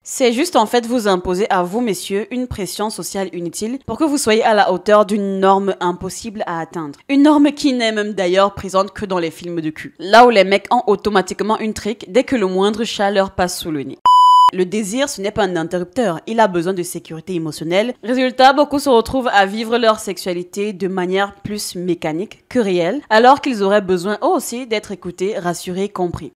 C'est juste en fait vous imposer à vous, messieurs, une pression sociale inutile pour que vous soyez à la hauteur d'une norme impossible à atteindre. Une norme qui n'est même d'ailleurs présente que dans les films de cul. Là où les mecs ont automatiquement une trique dès que le moindre chat leur passe sous le nez. Le désir, ce n'est pas un interrupteur, il a besoin de sécurité émotionnelle. Résultat, beaucoup se retrouvent à vivre leur sexualité de manière plus mécanique que réelle, alors qu'ils auraient besoin eux aussi d'être écoutés, rassurés, compris.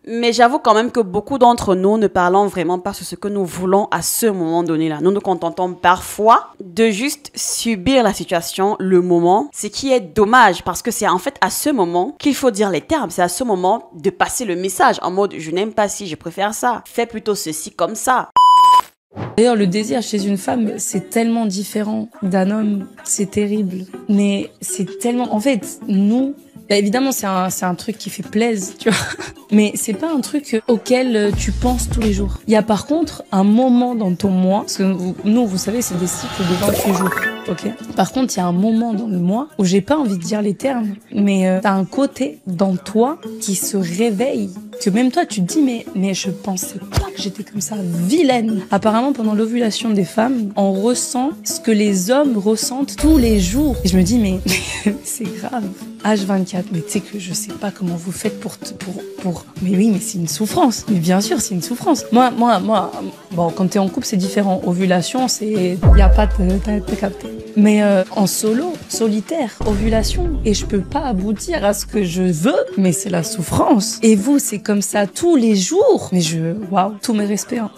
Mais j'avoue quand même que beaucoup d'entre nous ne parlons vraiment pas sur ce que nous voulons à ce moment donné-là. Nous nous contentons parfois de juste subir la situation, le moment, ce qui est dommage parce que c'est en fait à ce moment qu'il faut dire les termes. C'est à ce moment de passer le message en mode « je n'aime pas ci, je préfère ça, fais plutôt ceci comme ça ». D'ailleurs, le désir chez une femme, c'est tellement différent d'un homme, c'est terrible. Mais c'est tellement... En fait, nous... Bah évidemment, c'est un truc qui fait plaisir, tu vois. Mais c'est pas un truc auquel tu penses tous les jours. Il y a par contre un moment dans ton mois, parce que nous, vous savez, c'est des cycles de 28 jours, ok. Par contre, il y a un moment dans le mois où j'ai pas envie de dire les termes, mais t'as un côté dans toi qui se réveille, que même toi, tu te dis, mais je pensais pas que j'étais comme ça, vilaine. Apparemment, pendant l'ovulation des femmes, on ressent ce que les hommes ressentent tous les jours. Et je me dis, mais c'est grave. H24, mais tu sais que je sais pas comment vous faites pour... Mais oui, mais c'est une souffrance. Mais bien sûr, c'est une souffrance. Moi, bon, quand t'es en couple, c'est différent. Ovulation, c'est... Y a pas de... T'as capté. Mais en solo, solitaire, ovulation, et je peux pas aboutir à ce que je veux, mais c'est la souffrance. Et vous, c'est comme ça tous les jours. Mais waouh, tous mes respects. Hein.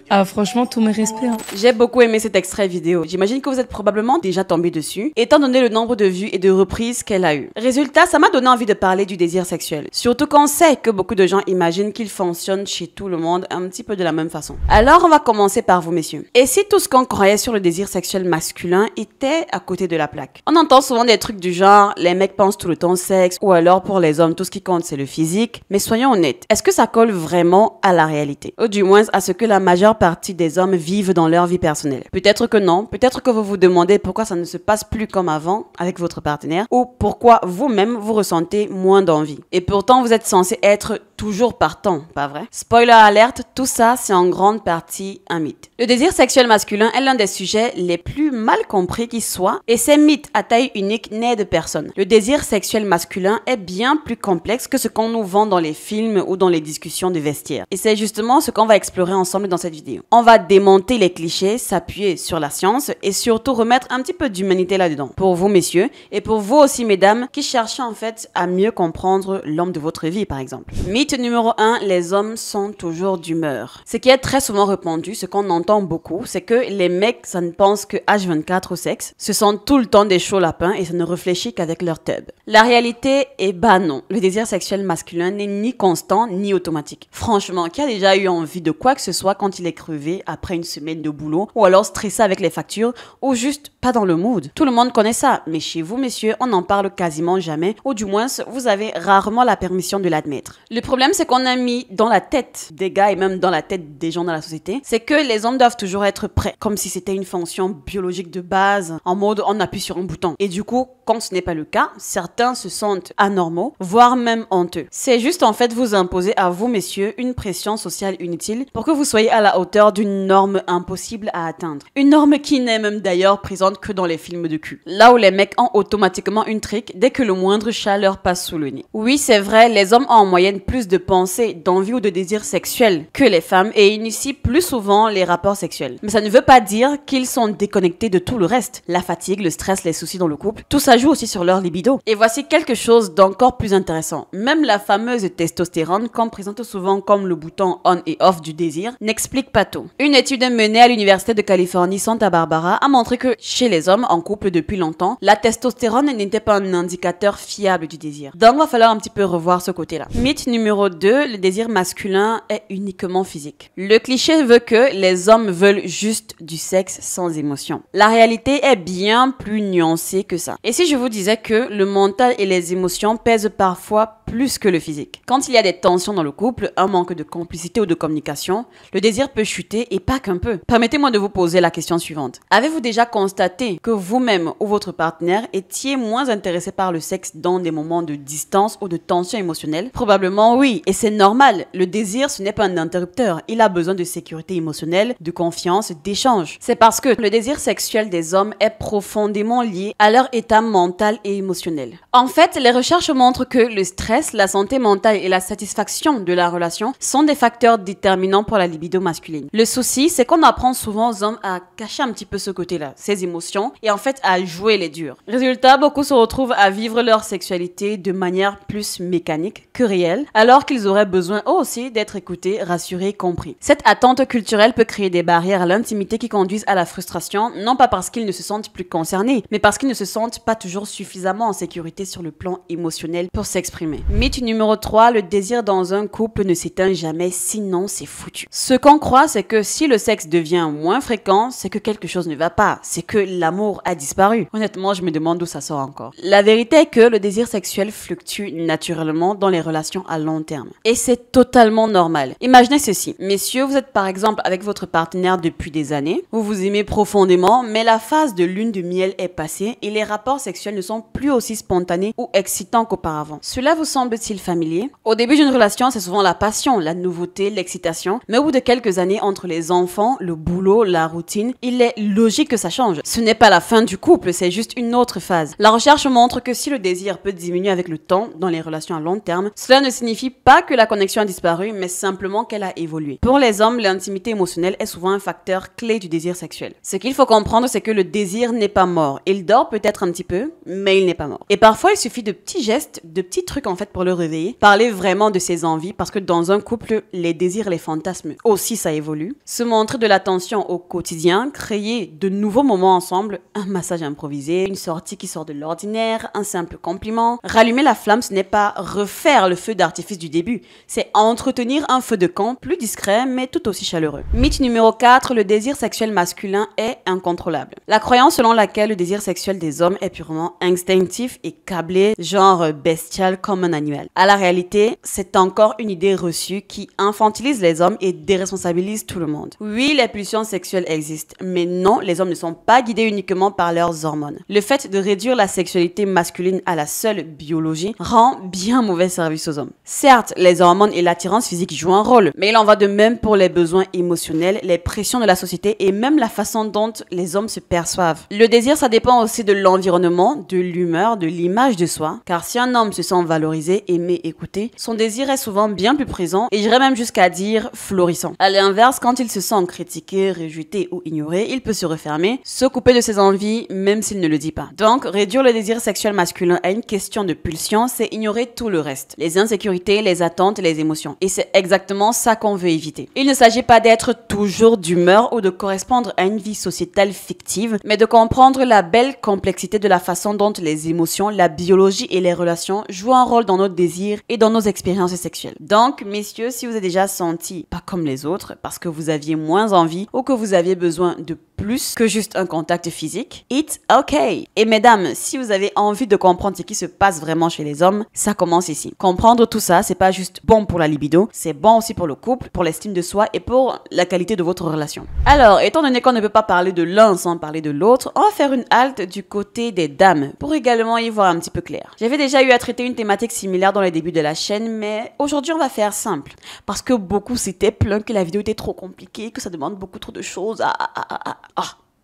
Ah, franchement, tous mes respects. Hein. J'ai beaucoup aimé cet extrait vidéo. J'imagine que vous êtes probablement déjà tombé dessus, étant donné le nombre de vues et de reprises qu'elle a eu. Résultat, ça m'a donné envie de parler du désir sexuel. Surtout qu'on sait que beaucoup de gens imaginent qu'il fonctionne chez tout le monde un petit peu de la même façon. Alors, on va commencer par vous, messieurs. Et si tout ce qu'on croyait sur le désir sexuel masculin était à côté de la plaque? On entend souvent des trucs du genre, les mecs pensent tout le temps sexe, ou alors pour les hommes, tout ce qui compte, c'est le physique. Mais soyons honnêtes, est-ce que ça colle vraiment à la réalité? Ou du moins à ce que la majeure partie des hommes vivent dans leur vie personnelle? Peut-être que non, peut-être que vous vous demandez pourquoi ça ne se passe plus comme avant avec votre partenaire, ou pourquoi vous-même vous ressentez moins d'envie. Et pourtant, vous êtes censé être toujours partant, pas vrai? Spoiler alerte, tout ça, c'est en grande partie un mythe. Le désir sexuel masculin est l'un des sujets les plus mal compris qui soit, et ces mythes à taille unique n'aident personne. Le désir sexuel masculin est bien plus complexe que ce qu'on nous vend dans les films ou dans les discussions de vestiaire. Et c'est justement ce qu'on va explorer ensemble dans cette vidéo. On va démonter les clichés, s'appuyer sur la science et surtout remettre un petit peu d'humanité là-dedans. Pour vous, messieurs, et pour vous aussi, mesdames, qui cherchez en fait à mieux comprendre l'homme de votre vie, par exemple. Mythe numéro 1, les hommes sont toujours d'humeur. Ce qui est très souvent répandu, ce qu'on entend beaucoup, c'est que les mecs, ça ne pense que H24 au sexe, ce sont tout le temps des chauds lapins et ça ne réfléchit qu'avec leur tub. La réalité est non. Le désir sexuel masculin n'est ni constant ni automatique. Franchement, qui a déjà eu envie de quoi que ce soit quand il est crevé après une semaine de boulot ou alors stressé avec les factures ou juste pas dans le mood? Tout le monde connaît ça, mais chez vous, messieurs, on n'en parle quasiment jamais ou du moins vous avez rarement la permission de l'admettre. Le problème, c'est qu'on a mis dans la tête des gars et même dans la tête des gens dans la société, c'est que les hommes doivent toujours être prêts, comme si c'était une fonction biologique de base, en mode on appuie sur un bouton. Et du coup, quand ce n'est pas le cas, certains se sentent anormaux, voire même honteux. C'est juste en fait vous imposer à vous, messieurs, une pression sociale inutile pour que vous soyez à la hauteur d'une norme impossible à atteindre. Une norme qui n'est même d'ailleurs présente que dans les films de cul. Là où les mecs ont automatiquement une trique dès que le moindre chat leur passe sous le nez. Oui, c'est vrai, les hommes ont en moyenne plus de pensées, d'envie ou de désir sexuel que les femmes et initient plus souvent les rapports sexuels. Mais ça ne veut pas dire qu'ils sont déconnectés de tout le reste. La fatigue, le stress, les soucis dans le couple, tout ça joue aussi sur leur libido. Et voici quelque chose d'encore plus intéressant. Même la fameuse testostérone, qu'on présente souvent comme le bouton on et off du désir, n'explique pas tout. Une étude menée à l'université de Californie Santa Barbara a montré que chez les hommes en couple depuis longtemps, la testostérone n'était pas un indicateur fiable du désir. Donc, il va falloir un petit peu revoir ce côté-là. Mythe numéro 2, le désir masculin est uniquement physique. Le cliché veut que les hommes veulent juste du sexe sans émotion. La réalité est bien plus nuancée que ça. Et si je vous disais que le mental et les émotions pèsent parfois plus que le physique? Quand il y a des tensions dans le couple, un manque de complicité ou de communication, le désir désir peut chuter et pas qu'un peu. Permettez-moi de vous poser la question suivante. Avez-vous déjà constaté que vous-même ou votre partenaire étiez moins intéressé par le sexe dans des moments de distance ou de tension émotionnelle? Probablement oui, et c'est normal. Le désir, ce n'est pas un interrupteur. Il a besoin de sécurité émotionnelle, de confiance, d'échange. C'est parce que le désir sexuel des hommes est profondément lié à leur état mental et émotionnel. En fait, les recherches montrent que le stress, la santé mentale et la satisfaction de la relation sont des facteurs déterminants pour la libido masculine. Le souci, c'est qu'on apprend souvent aux hommes à cacher un petit peu ce côté-là, ces émotions, et en fait à jouer les durs. Résultat, beaucoup se retrouvent à vivre leur sexualité de manière plus mécanique que réelle, alors qu'ils auraient besoin eux aussi d'être écoutés, rassurés, compris. Cette attente culturelle peut créer des barrières à l'intimité qui conduisent à la frustration, non pas parce qu'ils ne se sentent plus concernés, mais parce qu'ils ne se sentent pas toujours suffisamment en sécurité sur le plan émotionnel pour s'exprimer. Mythe numéro 3, le désir dans un couple ne s'éteint jamais, sinon c'est foutu. Ce qu'on croit, c'est que si le sexe devient moins fréquent, c'est que quelque chose ne va pas, c'est que l'amour a disparu. Honnêtement, je me demande d'où ça sort encore. La vérité est que le désir sexuel fluctue naturellement dans les relations à long terme. Et c'est totalement normal. Imaginez ceci. Messieurs, vous êtes par exemple avec votre partenaire depuis des années, vous vous aimez profondément, mais la phase de lune de miel est passée et les rapports sexuels ne sont plus aussi spontanés ou excitants qu'auparavant. Cela vous semble-t-il familier? Au début d'une relation, c'est souvent la passion, la nouveauté, l'excitation, mais au bout de quelques années, entre les enfants, le boulot, la routine, il est logique que ça change. Ce n'est pas la fin du couple, c'est juste une autre phase. La recherche montre que si le désir peut diminuer avec le temps dans les relations à long terme, cela ne signifie pas que la connexion a disparu, mais simplement qu'elle a évolué. Pour les hommes, l'intimité émotionnelle est souvent un facteur clé du désir sexuel. Ce qu'il faut comprendre, c'est que le désir n'est pas mort. Il dort peut-être un petit peu, mais il n'est pas mort. Et parfois, il suffit de petits gestes, de petits trucs en fait pour le réveiller. Parler vraiment de ses envies, parce que dans un couple, les désirs, les fantasmes aussi, ça évolue. Se montrer de l'attention au quotidien, créer de nouveaux moments ensemble, un massage improvisé, une sortie qui sort de l'ordinaire, un simple compliment. Rallumer la flamme, ce n'est pas refaire le feu d'artifice du début, c'est entretenir un feu de camp plus discret mais tout aussi chaleureux. Mythe numéro 4, le désir sexuel masculin est incontrôlable. La croyance selon laquelle le désir sexuel des hommes est purement instinctif et câblé, genre bestial comme un animal. À la réalité, c'est encore une idée reçue qui infantilise les hommes et déresponsabilise tout le monde. Oui, les pulsions sexuelles existent, mais non, les hommes ne sont pas guidés uniquement par leurs hormones. Le fait de réduire la sexualité masculine à la seule biologie rend bien mauvais service aux hommes. Certes, les hormones et l'attirance physique jouent un rôle, mais il en va de même pour les besoins émotionnels, les pressions de la société et même la façon dont les hommes se perçoivent. Le désir, ça dépend aussi de l'environnement, de l'humeur, de l'image de soi, car si un homme se sent valorisé, aimé, écouté, son désir est souvent bien plus présent et j'irais même jusqu'à dire florissant. À l'inverse, quand il se sent critiqué, rejeté ou ignoré, il peut se refermer, se couper de ses envies, même s'il ne le dit pas. Donc, réduire le désir sexuel masculin à une question de pulsion, c'est ignorer tout le reste. Les insécurités, les attentes, les émotions. Et c'est exactement ça qu'on veut éviter. Il ne s'agit pas d'être toujours d'humeur ou de correspondre à une vie sociétale fictive, mais de comprendre la belle complexité de la façon dont les émotions, la biologie et les relations jouent un rôle dans nos désirs et dans nos expériences sexuelles. Donc, messieurs, si vous avez déjà senti pas comme les autres, parce que vous aviez moins envie ou que vous aviez besoin de plus que juste un contact physique, it's okay. Et mesdames, si vous avez envie de comprendre ce qui se passe vraiment chez les hommes, ça commence ici. Comprendre tout ça, c'est pas juste bon pour la libido, c'est bon aussi pour le couple, pour l'estime de soi et pour la qualité de votre relation. Alors, étant donné qu'on ne peut pas parler de l'un sans parler de l'autre, on va faire une halte du côté des dames pour également y voir un petit peu clair. J'avais déjà eu à traiter une thématique similaire dans les débuts de la chaîne, mais aujourd'hui on va faire simple. Parce que beaucoup s'étaient plaints que la vidéo était trop compliquée, que ça demande beaucoup trop de choses.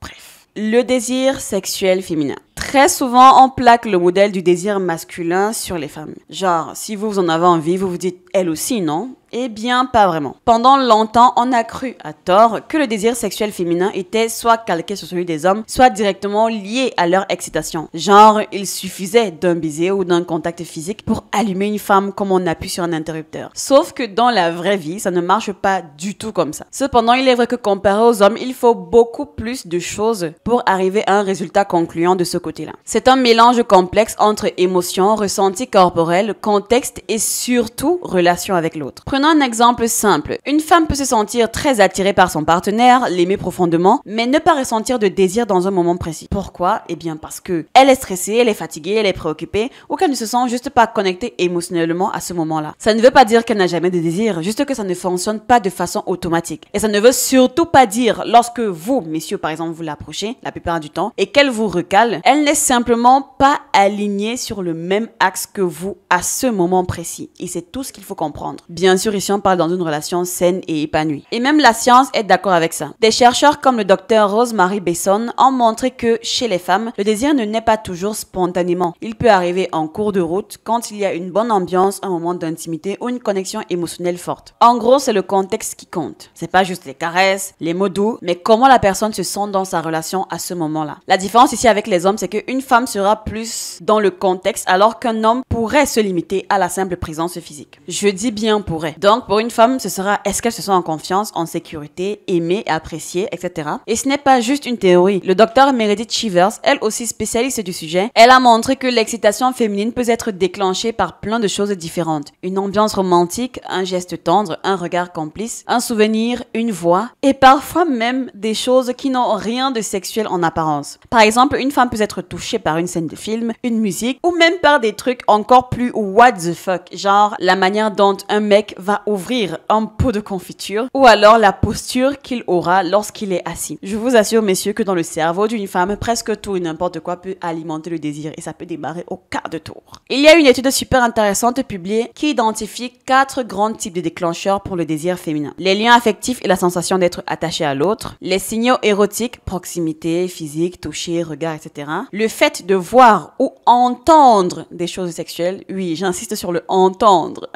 Bref. Le désir sexuel féminin. Très souvent, on plaque le modèle du désir masculin sur les femmes. Genre, si vous en avez envie, vous vous dites « elle aussi, non ?» Eh bien, pas vraiment. Pendant longtemps, on a cru, à tort, que le désir sexuel féminin était soit calqué sur celui des hommes, soit directement lié à leur excitation. Genre, il suffisait d'un baiser ou d'un contact physique pour allumer une femme comme on appuie sur un interrupteur. Sauf que dans la vraie vie, ça ne marche pas du tout comme ça. Cependant, il est vrai que comparé aux hommes, il faut beaucoup plus de choses pour arriver à un résultat concluant de ce côté. côté-là. C'est un mélange complexe entre émotions, ressentis corporels, contexte et surtout relation avec l'autre. Prenons un exemple simple. Une femme peut se sentir très attirée par son partenaire, l'aimer profondément, mais ne pas ressentir de désir dans un moment précis. Pourquoi? Eh bien parce que elle est stressée, elle est fatiguée, elle est préoccupée ou qu'elle ne se sent juste pas connectée émotionnellement à ce moment-là. Ça ne veut pas dire qu'elle n'a jamais de désir, juste que ça ne fonctionne pas de façon automatique. Et ça ne veut surtout pas dire lorsque vous, messieurs, par exemple, vous l'approchez la plupart du temps et qu'elle vous recale, elle n'est simplement pas alignée sur le même axe que vous à ce moment précis. Et c'est tout ce qu'il faut comprendre. Bien sûr, ici on parle dans une relation saine et épanouie. Et même la science est d'accord avec ça. Des chercheurs comme le docteur Rosemary Besson ont montré que chez les femmes, le désir ne naît pas toujours spontanément. Il peut arriver en cours de route quand il y a une bonne ambiance, un moment d'intimité ou une connexion émotionnelle forte. En gros, c'est le contexte qui compte. C'est pas juste les caresses, les mots doux, mais comment la personne se sent dans sa relation à ce moment-là. La différence ici avec les hommes, c'est qu'une femme sera plus dans le contexte alors qu'un homme pourrait se limiter à la simple présence physique. Je dis bien pourrait. Donc pour une femme, ce sera est-ce qu'elle se sent en confiance, en sécurité, aimée, appréciée, etc. Et ce n'est pas juste une théorie. Le docteur Meredith Shivers, elle aussi spécialiste du sujet, elle a montré que l'excitation féminine peut être déclenchée par plein de choses différentes. Une ambiance romantique, un geste tendre, un regard complice, un souvenir, une voix et parfois même des choses qui n'ont rien de sexuel en apparence. Par exemple, une femme peut être touchée par une scène de film, une musique ou même par des trucs encore plus what the fuck, genre la manière dont un mec va ouvrir un pot de confiture ou alors la posture qu'il aura lorsqu'il est assis. Je vous assure messieurs que dans le cerveau d'une femme, presque tout et n'importe quoi peut alimenter le désir et ça peut démarrer au quart de tour. Il y a une étude super intéressante publiée qui identifie 4 grands types de déclencheurs pour le désir féminin. Les liens affectifs et la sensation d'être attaché à l'autre, les signaux érotiques, proximité, physique, toucher, regard, etc. Le fait de voir ou entendre des choses sexuelles, oui, j'insiste sur le entendre.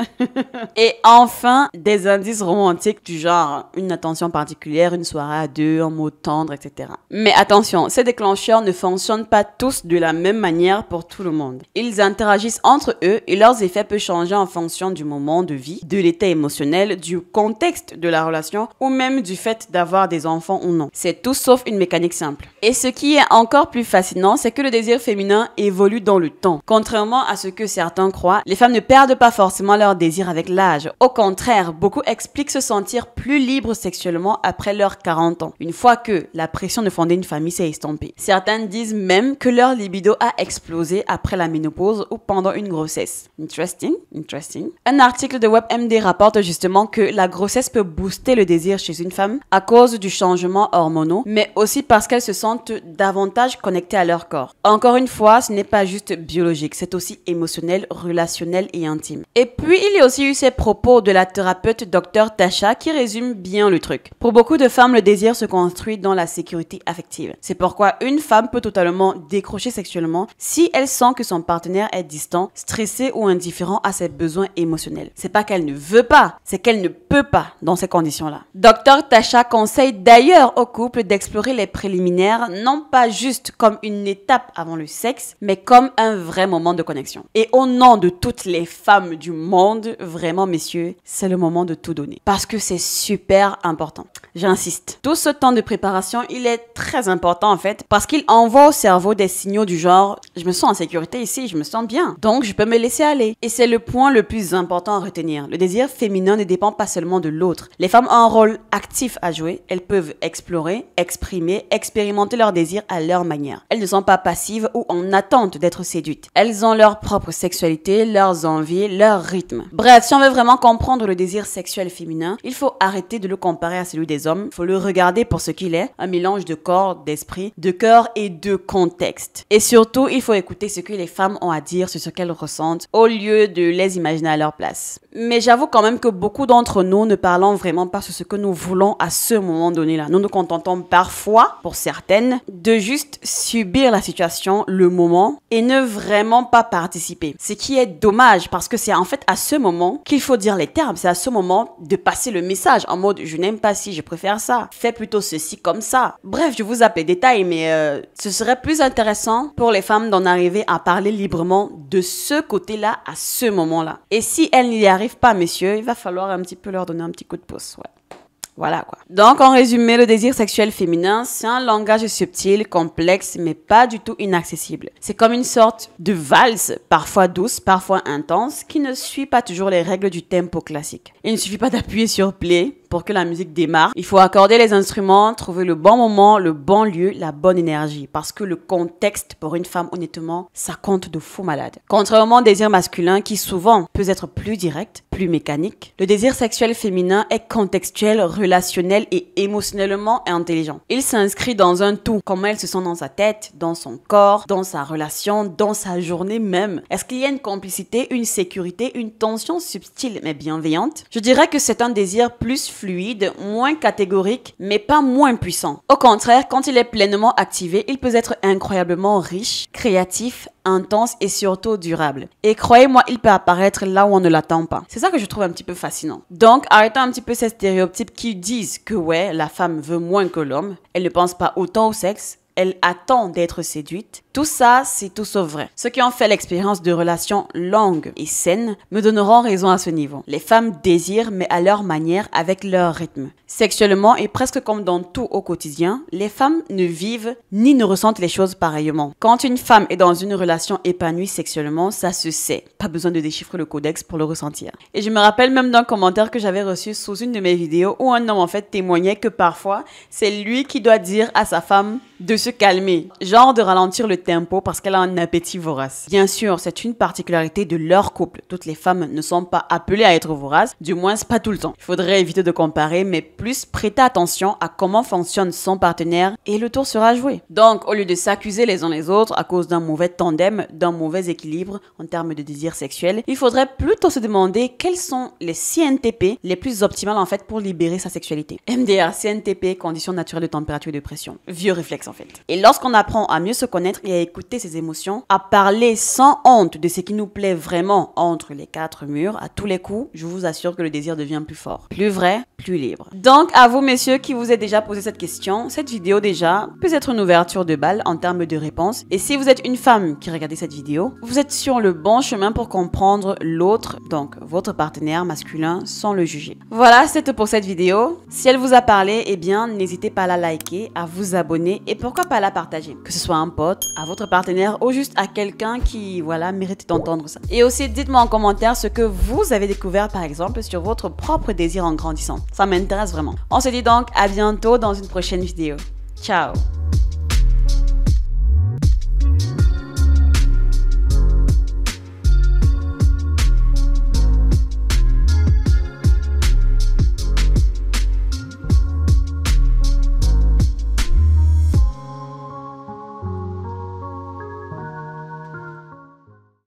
Et enfin, des indices romantiques du genre une attention particulière, une soirée à deux, un mot tendre, etc. Mais attention, ces déclencheurs ne fonctionnent pas tous de la même manière pour tout le monde. Ils interagissent entre eux et leurs effets peuvent changer en fonction du moment de vie, de l'état émotionnel, du contexte de la relation ou même du fait d'avoir des enfants ou non. C'est tout sauf une mécanique simple. Et ce qui est encore plus fascinant, c'est que le désir féminin évolue dans le temps. Contrairement à ce que certains croient, les femmes ne perdent pas forcément leur désir avec l'âge. Au contraire, beaucoup expliquent se sentir plus libres sexuellement après leurs 40 ans, une fois que la pression de fonder une famille s'est estompée. Certains disent même que leur libido a explosé après la ménopause ou pendant une grossesse. Interesting. Un article de WebMD rapporte justement que la grossesse peut booster le désir chez une femme à cause du changement hormonaux, mais aussi parce qu'elles se sentent davantage connectées à leur corps. Encore une fois, ce n'est pas juste biologique, c'est aussi émotionnel, relationnel et intime. Et puis, il y a aussi eu ces propos de la thérapeute Dr Tasha qui résume bien le truc. Pour beaucoup de femmes, le désir se construit dans la sécurité affective. C'est pourquoi une femme peut totalement décrocher sexuellement si elle sent que son partenaire est distant, stressé ou indifférent à ses besoins émotionnels. C'est pas qu'elle ne veut pas, c'est qu'elle ne peut pas dans ces conditions-là. Dr Tasha conseille d'ailleurs aux couples d'explorer les préliminaires non pas juste comme une étape avant le sexe, mais comme un vrai moment de connexion. Et au nom de toutes les femmes du monde, vraiment messieurs, c'est le moment de tout donner. Parce que c'est super important. J'insiste. Tout ce temps de préparation, il est très important en fait, parce qu'il envoie au cerveau des signaux du genre « je me sens en sécurité ici, je me sens bien, donc je peux me laisser aller ». Et c'est le point le plus important à retenir. Le désir féminin ne dépend pas seulement de l'autre. Les femmes ont un rôle actif à jouer. Elles peuvent explorer, exprimer, expérimenter leur désir à leur manière. Elles ne sont pas passives ou en attente d'être séduites. Elles ont leur propre sexualité, leurs envies, leur rythme. Bref, si on veut vraiment comprendre le désir sexuel féminin, il faut arrêter de le comparer à celui des hommes. Il faut le regarder pour ce qu'il est, un mélange de corps, d'esprit, de cœur et de contexte. Et surtout, il faut écouter ce que les femmes ont à dire sur ce qu'elles ressentent au lieu de les imaginer à leur place. Mais j'avoue quand même que beaucoup d'entre nous ne parlons vraiment pas sur ce que nous voulons à ce moment donné-là. Nous nous contentons parfois, pour certaines, de juste subir la situation, le moment, et ne vraiment pas participer. Ce qui est dommage parce que c'est en fait à ce moment qu'il faut dire les termes. C'est à ce moment de passer le message en mode je n'aime pas ci, je préfère ça. Fais plutôt ceci comme ça. Bref, je vous zappe les détails, mais ce serait plus intéressant pour les femmes d'en arriver à parler librement de ce côté-là à ce moment-là. Et si elles n'y arrivent pas, messieurs, il va falloir un petit peu leur donner un petit coup de pouce. Ouais. Voilà quoi. Donc en résumé, le désir sexuel féminin, c'est un langage subtil, complexe, mais pas du tout inaccessible. C'est comme une sorte de valse, parfois douce, parfois intense, qui ne suit pas toujours les règles du tempo classique. Il ne suffit pas d'appuyer sur play pour que la musique démarre. Il faut accorder les instruments, trouver le bon moment, le bon lieu, la bonne énergie. Parce que le contexte, pour une femme, honnêtement, ça compte de fou malade. Contrairement au désir masculin qui souvent peut être plus direct, plus mécanique, le désir sexuel féminin est contextuel, relationnel et émotionnellement intelligent. Il s'inscrit dans un tout. Comment elle se sent dans sa tête, dans son corps, dans sa relation, dans sa journée même. Est-ce qu'il y a une complicité, une sécurité, une tension subtile mais bienveillante? Je dirais que c'est un désir plus fluide, moins catégorique, mais pas moins puissant. Au contraire, quand il est pleinement activé, il peut être incroyablement riche, créatif, intense et surtout durable. Et croyez-moi, il peut apparaître là où on ne l'attend pas. C'est ça que je trouve un petit peu fascinant. Donc, arrêtons un petit peu ces stéréotypes qui disent que ouais, la femme veut moins que l'homme, elle ne pense pas autant au sexe, elle attend d'être séduite. Tout ça, c'est tout sauf vrai. Ceux qui ont fait l'expérience de relations longues et saines me donneront raison à ce niveau. Les femmes désirent, mais à leur manière, avec leur rythme. Sexuellement et presque comme dans tout au quotidien, les femmes ne vivent ni ne ressentent les choses pareillement. Quand une femme est dans une relation épanouie sexuellement, ça se sait. Pas besoin de déchiffrer le codex pour le ressentir. Et je me rappelle même d'un commentaire que j'avais reçu sous une de mes vidéos où un homme en fait témoignait que parfois, c'est lui qui doit dire à sa femme de se calmer, genre de ralentir le tempo parce qu'elle a un appétit vorace. Bien sûr, c'est une particularité de leur couple. Toutes les femmes ne sont pas appelées à être voraces, du moins pas tout le temps. Il faudrait éviter de comparer, mais plus prêter attention à comment fonctionne son partenaire et le tour sera joué. Donc, au lieu de s'accuser les uns les autres à cause d'un mauvais tandem, d'un mauvais équilibre en termes de désir sexuel, il faudrait plutôt se demander quels sont les CNTP les plus optimales en fait pour libérer sa sexualité. MDR, CNTP, conditions naturelles de température et de pression. Vieux réflexe en fait. Et lorsqu'on apprend à mieux se connaître et à écouter ses émotions, à parler sans honte de ce qui nous plaît vraiment entre les quatre murs, à tous les coups, je vous assure que le désir devient plus fort, plus vrai, plus libre. Donc, à vous messieurs qui vous êtes déjà posé cette question, cette vidéo déjà peut être une ouverture de balle en termes de réponse. Et si vous êtes une femme qui regardez cette vidéo, vous êtes sur le bon chemin pour comprendre l'autre, donc votre partenaire masculin, sans le juger. Voilà, c'est tout pour cette vidéo. Si elle vous a parlé, eh bien, n'hésitez pas à la liker, à vous abonner et pourquoi pas à la partager. Que ce soit un pote, à votre partenaire ou juste à quelqu'un qui, voilà, mérite d'entendre ça. Et aussi, dites-moi en commentaire ce que vous avez découvert, par exemple, sur votre propre désir en grandissant. Ça m'intéresse vraiment. On se dit donc à bientôt dans une prochaine vidéo. Ciao!